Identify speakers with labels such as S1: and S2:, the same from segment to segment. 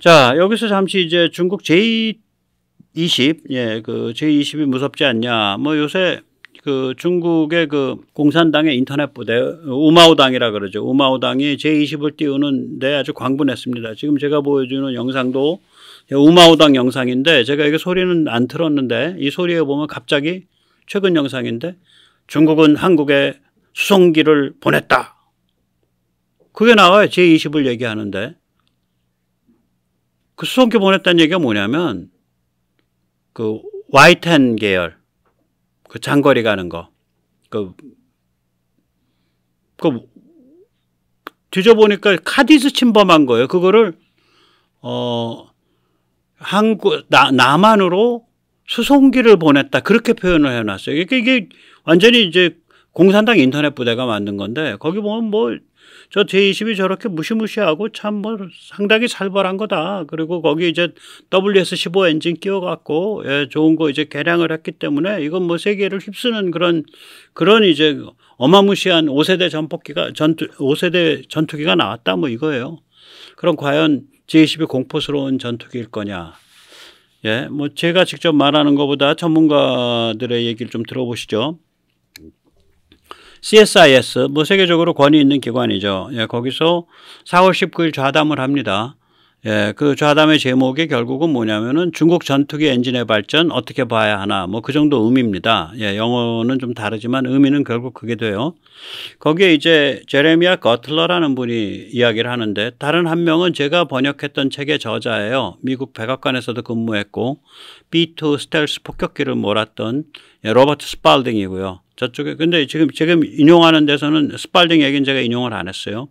S1: 자, 여기서 잠시 이제 중국 J20, 예, 그 J20이 무섭지 않냐. 뭐 요새 그 중국의 그 공산당의 인터넷 부대, 우마오당이라 그러죠. 우마오당이 J20을 띄우는데 아주 광분했습니다. 지금 제가 보여주는 영상도 우마오당 영상인데 제가 이게 소리는 안 틀었는데 이 소리에 보면 갑자기 최근 영상인데 중국은 한국에 수송기를 보냈다. 그게 나와요. J20을 얘기하는데. 그 수송기 보냈다는 얘기가 뭐냐면 그 Y10 계열 그 장거리 가는 거 그 뒤져보니까 카디스 침범한 거예요. 그거를 남한으로 수송기를 보냈다 그렇게 표현을 해놨어요. 이게 완전히 이제 공산당 인터넷 부대가 만든 건데 거기 보면 뭐 저 J20이 저렇게 무시무시하고 참 뭐 상당히 살벌한 거다. 그리고 거기 이제 WS-15 엔진 끼워갖고 예, 좋은 거 이제 개량을 했기 때문에 이건 뭐 세계를 휩쓰는 그런 이제 어마무시한 5세대 5세대 전투기가 나왔다 뭐 이거예요. 그럼 과연 J20이 공포스러운 전투기일 거냐? 예, 뭐 제가 직접 말하는 것보다 전문가들의 얘기를 좀 들어보시죠. CSIS 뭐 세계적으로 권위 있는 기관이죠. 예, 거기서 4월 19일 좌담을 합니다. 예, 그 좌담의 제목이 결국은 뭐냐면은 중국 전투기 엔진의 발전 어떻게 봐야 하나 뭐 그 정도 의미입니다. 예, 영어는 좀 다르지만 의미는 결국 그게 돼요. 거기에 이제 제레미아 거틀러라는 분이 이야기를 하는데 다른 한 명은 제가 번역했던 책의 저자예요. 미국 백악관에서도 근무했고 B2 스텔스 폭격기를 몰았던 로버트 스팔딩이고요. 저쪽에 근데 지금 인용하는 데서는 스팔딩 얘기는 제가 인용을 안 했어요.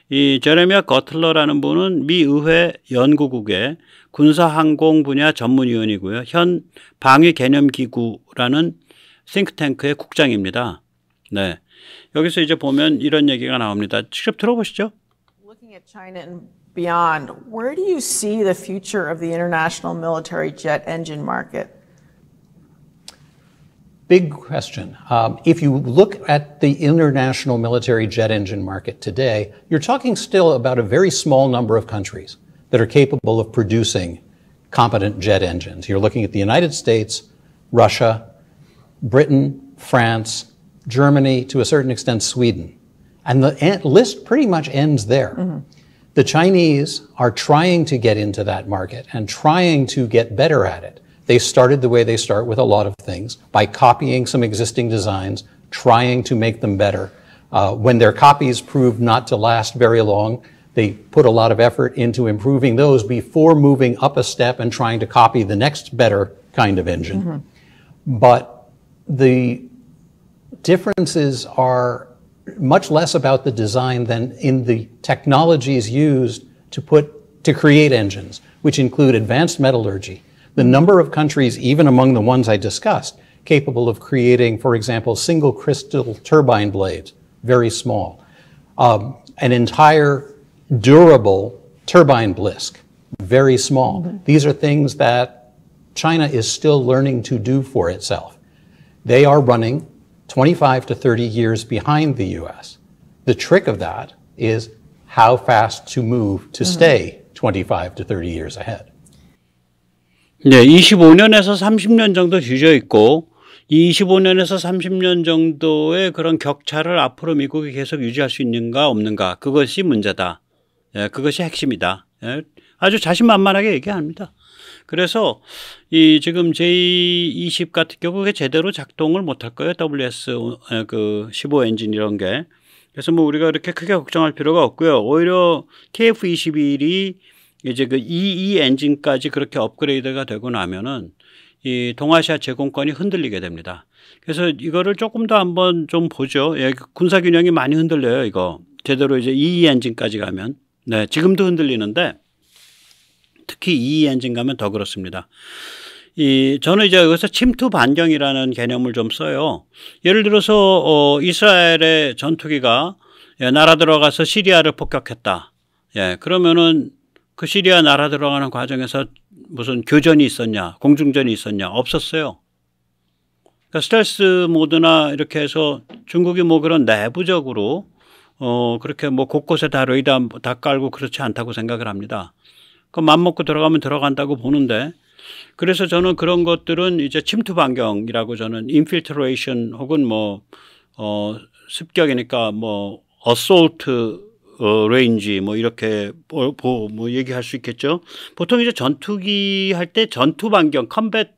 S1: 이 제레미아 거틀러라는 분은 미 의회 연구국의 군사항공 분야 전문위원이고요. 현 방위개념기구라는 싱크탱크의 국장입니다. 네, 여기서 이제 보면 이런 얘기가 나옵니다. 직접 들어보시죠.
S2: Looking at China and beyond, where do you see the future of the international military jet engine market?
S3: Big question. If you look at the international military jet engine market today, you're talking still about a very small number of countries that are capable of producing competent jet engines. You're looking at the United States, Russia, Britain, France, Germany, to a certain extent Sweden. And the list pretty much ends there. Mm-hmm. The Chinese are trying to get into that market and trying to get better at it. They started the way they start with a lot of things, by copying some existing designs, trying to make them better. When their copies proved not to last very long, they put a lot of effort into improving those before moving up a step and trying to copy the next better kind of engine. Mm-hmm. But the differences are much less about the design than in the technologies used to create engines, which include advanced metallurgy. The number of countries, even among the ones I discussed, capable of creating, for example, single crystal turbine blades, very small. An entire durable turbine blisk, very small. Mm-hmm. These are things that China is still learning to do for itself. They are running 25 to 30 years behind the US. The trick of that is how fast to move to stay 25 to 30 years ahead.
S1: 네, 25년에서 30년 정도 뒤져 있고 이 25년에서 30년 정도의 그런 격차를 앞으로 미국이 계속 유지할 수 있는가 없는가 그것이 문제다. 예, 그것이 핵심이다. 예, 아주 자신만만하게 얘기합니다. 그래서 이 지금 J20 같은 경우에 제대로 작동을 못할 거예요. WS-15 엔진 이런 게. 그래서 뭐 우리가 이렇게 크게 걱정할 필요가 없고요. 오히려 KF-21이 이제 그 EE 엔진까지 그렇게 업그레이드가 되고 나면은 이 동아시아 제공권이 흔들리게 됩니다. 그래서 이거를 조금 더 한번 좀 보죠. 예, 군사 균형이 많이 흔들려요. 이거 제대로 이제 EE 엔진까지 가면. 네, 지금도 흔들리는데 특히 EE 엔진 가면 더 그렇습니다. 저는 이제 여기서 침투 반경이라는 개념을 좀 써요. 예를 들어서 이스라엘의 전투기가 날아 들어가서 시리아를 폭격했다. 예, 그러면은 그 시리아 날아 들어가는 과정에서 무슨 교전이 있었냐, 공중전이 있었냐, 없었어요. 그러니까 스텔스 모드나 이렇게 해서 중국이 뭐 그런 내부적으로 그렇게 뭐 곳곳에 다 레이더 다 깔고 그렇지 않다고 생각을 합니다. 그 맘먹고 들어가면 들어간다고 보는데, 그래서 저는 그런 것들은 이제 침투 반경이라고 저는 infiltration 혹은 습격이니까 assault range 이렇게 얘기할 수 있겠죠. 보통 이제 전투기 할 때 전투 반경 combat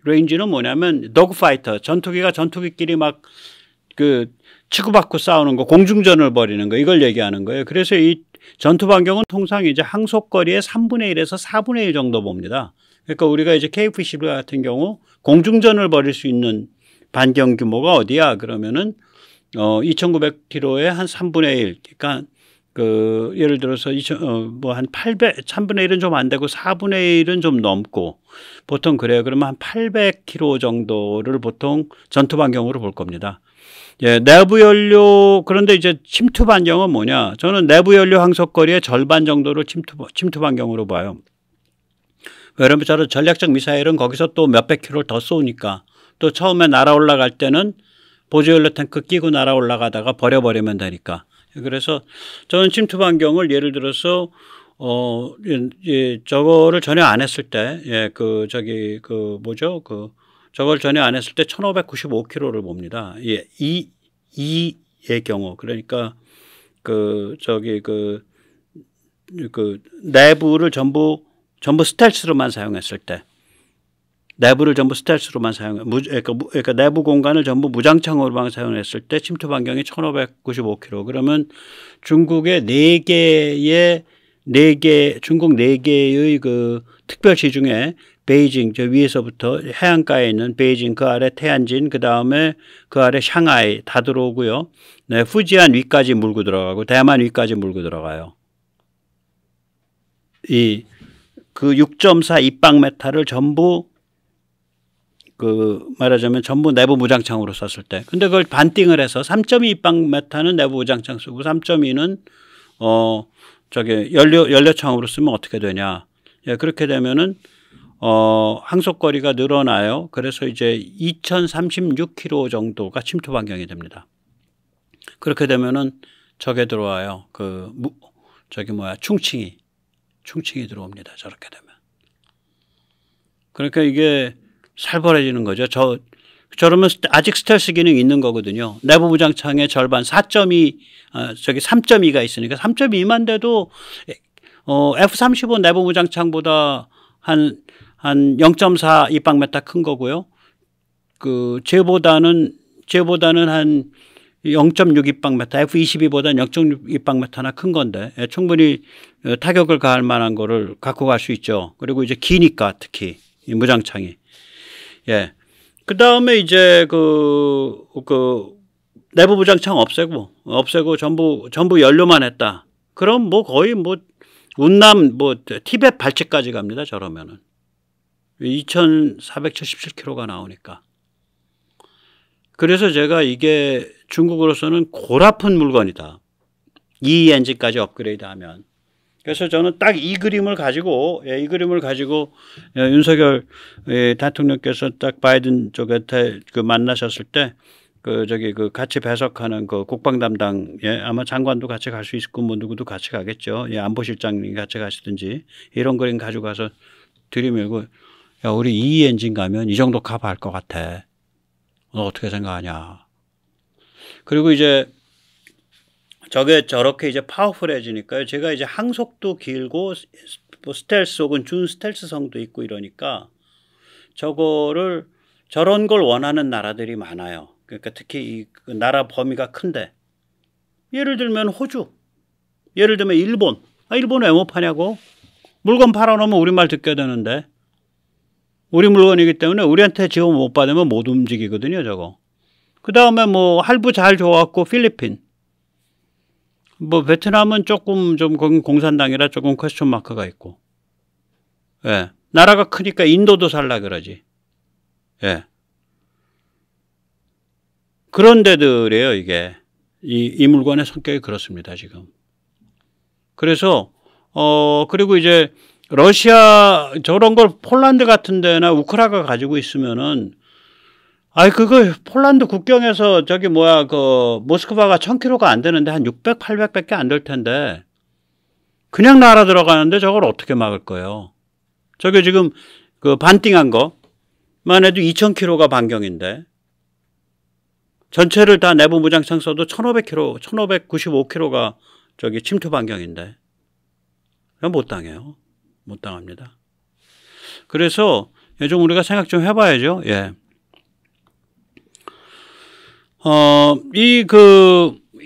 S1: range는 뭐냐면 dogfighter, 전투기가 전투기끼리 막 치고받고 싸우는 거, 공중전을 벌이는 거, 이걸 얘기하는 거예요. 그래서 이 전투 반경은 통상 이제 항속거리의 3분의 1에서 4분의 1 정도 봅니다. 그러니까 우리가 이제 KF-21 같은 경우 공중전을 벌일 수 있는 반경 규모가 어디야? 그러면은 2,900km의 한 3분의 1. 그러니까 예를 들어서 한 3분의 1은 좀 안 되고 4분의 1은 좀 넘고 보통 그래요. 그러면 한 800km 정도를 보통 전투 반경으로 볼 겁니다. 예, 내부 연료, 그런데 이제 침투 반경은 뭐냐? 저는 내부 연료 항속거리의 절반 정도를 침투 반경으로 봐요. 왜냐면 저는 전략적 미사일은 거기서 또 몇백 킬로를 더 쏘니까, 또 처음에 날아 올라갈 때는 보조연료 탱크 끼고 날아 올라가다가 버려버리면 되니까. 그래서 저는 침투 반경을 예를 들어서 저거를 전혀 안 했을 때, 저걸 전혀 안 했을 때 1595km를 봅니다. 예, 이의 경우. 그러니까 내부를 전부 스텔스로만 사용했을 때, 내부를 전부 스텔스로만 그러니까 내부 공간을 전부 무장창으로만 사용했을 때 침투 반경이 1595km. 그러면 중국의 중국 4개의 특별시 중에 베이징, 저 위에서부터 해안가에 있는 베이징, 그 아래 태안진, 그 다음에 그 아래 샹하이 다 들어오고요. 네, 후지안 위까지 물고 들어가고 대만 위까지 물고 들어가요. 그 6.4 입방메타를 전부 말하자면 전부 내부 무장창으로 썼을 때. 근데 그걸 반띵을 해서 3.2 입방메타는 내부 무장창 쓰고 3.2는 연료창으로 쓰면 어떻게 되냐. 예, 그렇게 되면은 항속거리가 늘어나요. 그래서 이제 2036km 정도가 침투 반경이 됩니다. 그렇게 되면은 저게 들어와요. 충칭이 들어옵니다. 저렇게 되면. 그러니까 이게 살벌해지는 거죠. 저러면 아직 스텔스 기능이 있는 거거든요. 내부 무장창의 절반 3.2가 있으니까 3.2만 돼도 F-35 내부 무장창보다 한 0.4 입방메타 큰 거고요. 쟤보다는 한 0.6 입방메타, F-22보다는 0.6 입방메타나 큰 건데 충분히 타격을 가할 만한 거를 갖고 갈 수 있죠. 그리고 이제 기니까 특히 이 무장창이. 예. 그 다음에 이제 내부 무장창 없애고 전부 연료만 했다. 그럼 거의 운남 티벳 발치까지 갑니다. 저러면은 2,477km가 나오니까. 그래서 제가 이게 중국으로서는 골아픈 물건이다. 이 엔진까지 업그레이드하면. 그래서 저는 딱 이 그림을 가지고 윤석열 대통령께서 딱 바이든 쪽에 만나셨을 때 같이 배석하는 국방 담당, 아마 장관도 같이 갈 수 있고 누구도 같이 가겠죠. 안보실장님이 같이 가시든지 이런 그림 가지고 가서 들이밀고, 야, 우리 이 엔진 가면 이 정도 커버할 것 같아. 너 어떻게 생각하냐. 그리고 이제 저렇게 이제 파워풀해지니까요. 제가 이제 항속도 길고 스텔스 혹은 준 스텔스성도 있고 이러니까 저런 걸 원하는 나라들이 많아요. 그러니까 특히 그 나라 범위가 큰데, 예를 들면 호주, 예를 들면 일본. 일본 왜 못 파냐고? 물건 팔아놓으면 우리말 듣게 되는데, 우리 물건이기 때문에 우리한테 지원 못 받으면 못 움직이거든요. 저거. 그 다음에 할부 잘 줘갖고 필리핀, 베트남은 조금 좀 공산당이라 조금 퀘스천 마크가 있고, 예, 나라가 크니까 인도도 살라 그러지. 예. 그런 데들이에요, 이게. 이 물건의 성격이 그렇습니다, 지금. 그래서, 그리고 이제 러시아, 저런 걸 폴란드 같은 데나 우크라이나가 가지고 있으면은, 그거 폴란드 국경에서 모스크바가 1000km가 안 되는데 한 600, 800밖에 안 될 텐데, 그냥 날아 들어가는데 저걸 어떻게 막을 거예요? 저게 지금 그 반띵한 것만 해도 2,000km가 반경인데 전체를 다 내부 무장창 써도 1,500km, 1,595km가 저기 침투 반경인데 못 당해요. 못 당합니다. 그래서 좀 우리가 생각 좀 해봐야죠. 예.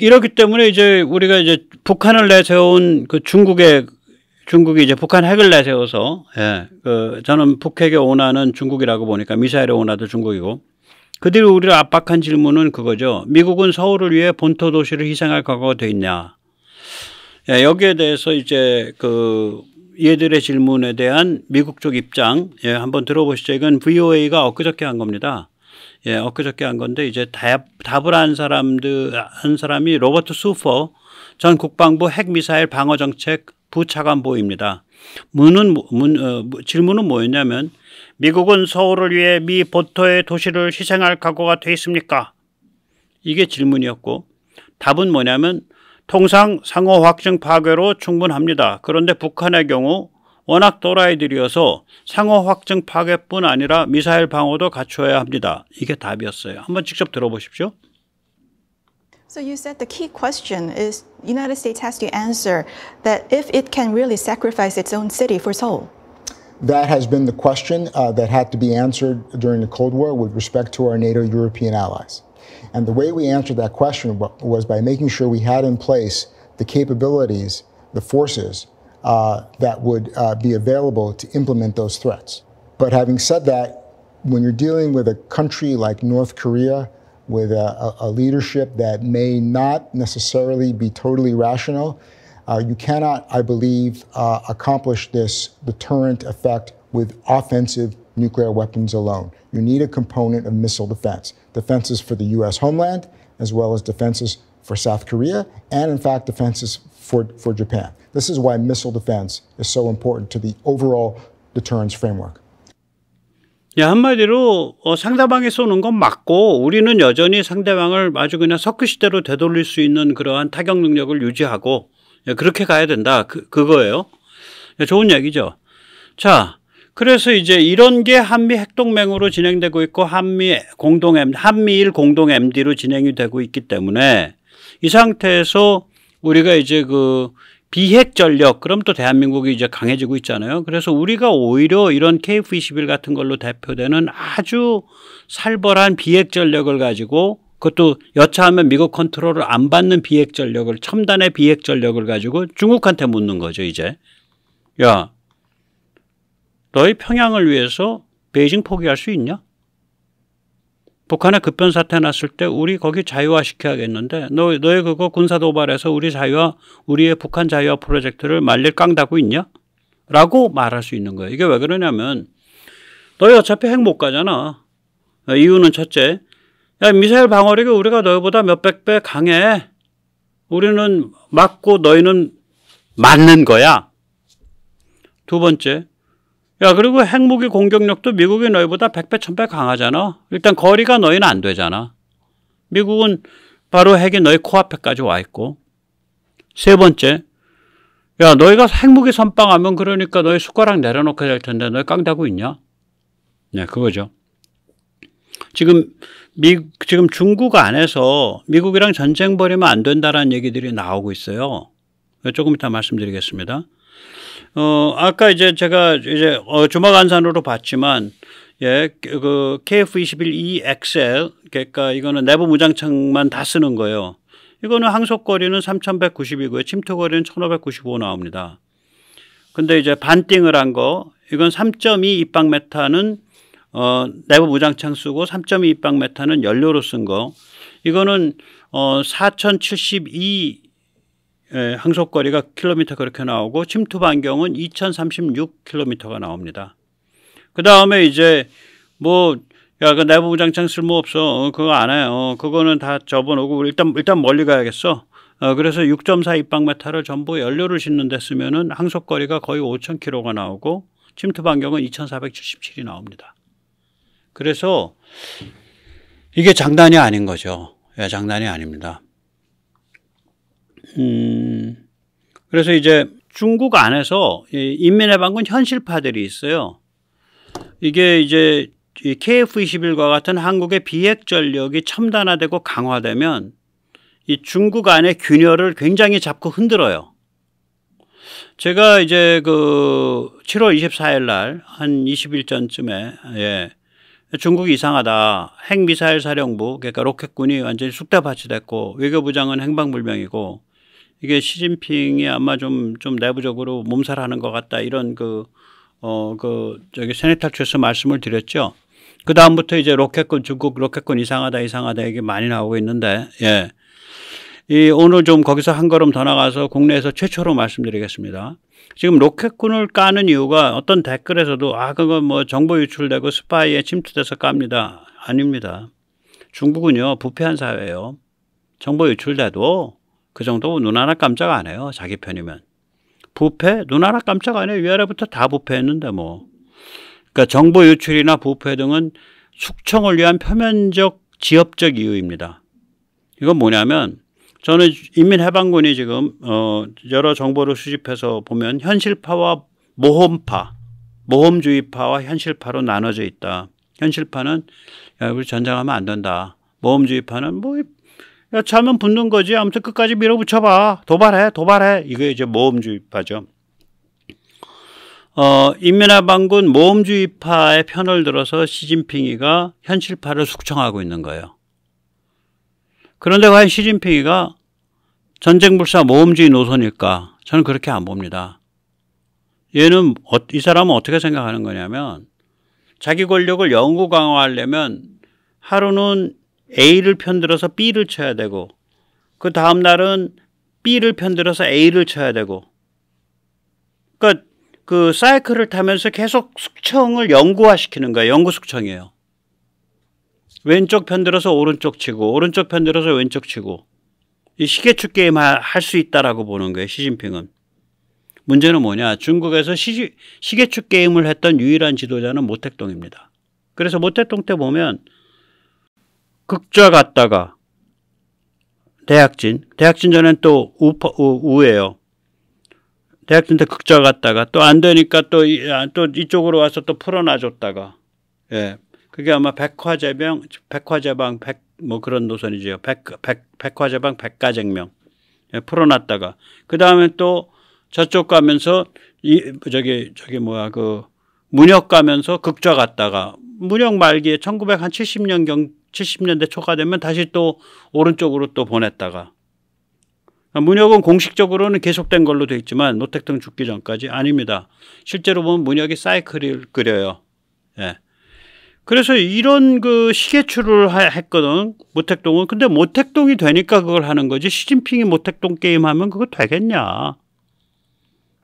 S1: 이렇기 때문에 이제 우리가 이제 북한을 내세운 그 중국이 이제 북한 핵을 내세워서, 예, 저는 북핵에 온하는 중국이라고 보니까 미사일에 온하도 중국이고, 그들이 우리를 압박한 질문은 그거죠. 미국은 서울을 위해 본토 도시를 희생할 각오가 돼 있냐. 예, 여기에 대해서 이제 얘들의 질문에 대한 미국 쪽 입장, 예, 한번 들어보시죠. 이건 VOA가 엊그저께 한 겁니다. 예, 엊그저께 한 건데 이제 답을 한 사람이 로버트 수퍼 전 국방부 핵미사일 방어정책 부차관보입니다. 질문은 뭐였냐면 미국은 서울을 위해 미 본토의 도시를 희생할 각오가 돼 있습니까? 이게 질문이었고 답은 뭐냐면 통상 상호 확증 파괴로 충분합니다. 그런데 북한의 경우 워낙 또라이들이어서 상호 확증 파괴뿐 아니라 미사일 방어도 갖춰야 합니다. 이게 답이었어요. 한번 직접 들어보십시오.
S4: So you said the key question is the United States has to answer that if it can really sacrifice its own city for Seoul.
S5: That has been the question that had to be answered during the Cold War with respect to our NATO European allies. And the way we answered that question was by making sure we had in place the capabilities, the forces that would be available to implement those threats. But having said that, when you're dealing with a country like North Korea, with a leadership that may not necessarily be totally rational, you cannot, I believe, accomplish this deterrent effect with offensive nuclear weapons alone. You need a component of missile defense. Defenses for the U.S. homeland, as well as defenses for South Korea, and in fact, defenses for Japan. This is why missile defense is so important to the overall deterrence framework.
S1: 야, 한마디로 상대방이 쏘는 건 맞고 우리는 여전히 상대방을 아주 그냥 석유시대로 되돌릴 수 있는 그러한 타격 능력을 유지하고 그렇게 가야 된다. 그거예요. 좋은 얘기죠. 자, 그래서 이제 이런 게 한미 핵동맹으로 진행되고 있고 한미일 공동 MD로 진행이 되고 있기 때문에 이 상태에서 우리가 이제 비핵 전력, 그럼 또 대한민국이 이제 강해지고 있잖아요. 그래서 우리가 오히려 이런 KF-21 같은 걸로 대표되는 아주 살벌한 비핵 전력을 가지고 그것도 여차하면 미국 컨트롤을 안 받는 비핵 전력을, 첨단의 비핵 전력을 가지고 중국한테 묻는 거죠, 이제. 야, 너희 평양을 위해서 베이징 포기할 수 있냐? 북한에 급변 사태 났을 때 우리 거기 자유화 시켜야겠는데 너희 그거 군사 도발해서 우리의 북한 자유화 프로젝트를 말릴 깡다고 있냐? 라고 말할 수 있는 거예요. 이게 왜 그러냐면 너희 어차피 핵 못 가잖아. 이유는 첫째, 야, 미사일 방어력이 우리가 너희보다 몇백 배 강해. 우리는 맞고 너희는 맞는 거야. 두 번째, 야, 그리고 핵무기 공격력도 미국이 너희보다 100배, 1000배 강하잖아. 일단 거리가 너희는 안 되잖아. 미국은 바로 핵이 너희 코앞에까지 와 있고. 세 번째, 야, 너희가 핵무기 선빵하면 그러니까 너희 숟가락 내려놓게 될 텐데 너희 깡다고 있냐? 네, 그거죠. 지금 중국 안에서 미국이랑 전쟁 벌이면 안 된다라는 얘기들이 나오고 있어요. 조금 이따 말씀드리겠습니다. 아까 이제 제가 주먹안산으로 봤지만, 예, KF-21E 그러니까 이거는 내부 무장창만 다 쓰는 거예요. 이거는 항속거리는 3190이고요. 침투거리는 1595 나옵니다. 근데 이제 반띵을 한 거, 이건 3.2 입방메타는 내부 무장창 쓰고 3.2 입방메타는 연료로 쓴 거. 이거는 4072 항속거리가 킬로미터 그렇게 나오고 침투 반경은 2036km가 나옵니다. 그 다음에 이제 야, 그 내부 무장창 쓸모없어. 그거 안 해요. 그거는 다 접어놓고 일단 멀리 가야겠어. 그래서 6.4 입방메타를 전부 연료를 싣는 데 쓰면은 항속거리가 거의 5000km가 나오고 침투 반경은 2477이 나옵니다. 그래서 이게 장난이 아닌 거죠. 예, 장난이 아닙니다. 그래서 이제 중국 안에서 인민해방군 현실파들이 있어요. 이게 이제 KF-21과 같은 한국의 비핵 전력이 첨단화되고 강화되면 이 중국 안의 균열을 굉장히 잡고 흔들어요. 제가 이제 그 7월 24일 날 한 20일 전쯤에 중국이 이상하다. 핵미사일 사령부, 그러니까 로켓군이 완전히 쑥대밭이 됐고 외교부장은 행방불명이고 이게 시진핑이 아마 좀 내부적으로 몸살하는 것 같다. 이런 저기 세네탈출에서 말씀을 드렸죠. 그 다음부터 이제 로켓군, 중국 로켓군 이상하다 얘기 많이 나오고 있는데, 오늘 좀 거기서 한 걸음 더 나가서 국내에서 최초로 말씀드리겠습니다. 지금 로켓군을 까는 이유가 어떤 댓글에서도 그건 뭐 정보 유출되고 스파이에 침투돼서 깝니다. 아닙니다. 중국은요, 부패한 사회예요. 정보 유출돼도 그 정도 눈 하나 깜짝 안 해요. 자기 편이면. 부패? 눈 하나 깜짝 안 해요. 위아래부터 다 부패했는데 뭐. 그러니까 정보 유출이나 부패 등은 숙청을 위한 표면적 지엽적 이유입니다. 이건 뭐냐면 저는 인민해방군이 지금 여러 정보를 수집해서 보면 현실파와 모험파, 모험주의파와 현실파로 나눠져 있다. 현실파는 야, 우리 전쟁하면 안 된다. 모험주의파는 뭐 야, 차면 붙는 거지. 아무튼 끝까지 밀어붙여봐. 도발해. 이게 이제 모험주의파죠. 인민해방군 모험주의파의 편을 들어서 시진핑이가 현실파를 숙청하고 있는 거예요. 그런데 과연 시진핑이가 전쟁불사 모험주의 노선일까? 저는 그렇게 안 봅니다. 이 사람은 어떻게 생각하는 거냐면 자기 권력을 영구 강화하려면 하루는 A를 편들어서 B를 쳐야 되고 그 다음 날은 B를 편들어서 A를 쳐야 되고 그러니까 그 사이클을 타면서 계속 숙청을 영구화시키는 거예요. 영구 숙청이에요. 왼쪽 편들어서 오른쪽 치고 오른쪽 편들어서 왼쪽 치고 이 시계추 게임 할 수 있다라고 보는 거예요. 시진핑은. 문제는 뭐냐. 중국에서 시계추 게임을 했던 유일한 지도자는 모택동입니다. 그래서 모택동 때 보면 극좌 갔다가 대약진 전엔 또 우예요. 대학생 때 극좌 갔다가 또 안 되니까 또 이쪽으로 와서 또 풀어놔줬다가 그게 아마 백화제방 뭐 그런 노선이죠. 백화제방 백가쟁명 풀어놨다가 그 다음에 또 저쪽 가면서 문혁 가면서 극좌 갔다가 문혁 말기에 70년대 초가 되면 다시 또 오른쪽으로 또 보냈다가 문혁은 공식적으로는 계속된 걸로 돼 있지만 모택동 죽기 전까지 아닙니다. 실제로 보면 문혁이 사이클을 그려요. 그래서 이런 그 시계추를 했거든. 모택동은. 근데 모택동이 되니까 그걸 하는 거지. 시진핑이 모택동 게임 하면 그거 되겠냐.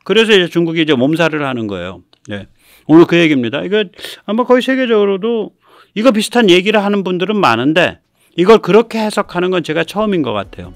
S1: 그래서 이제 중국이 이제 몸살을 하는 거예요. 오늘 그 얘기입니다. 이거 아마 거의 세계적으로도 이거 비슷한 얘기를 하는 분들은 많은데 이걸 그렇게 해석하는 건 제가 처음인 것 같아요.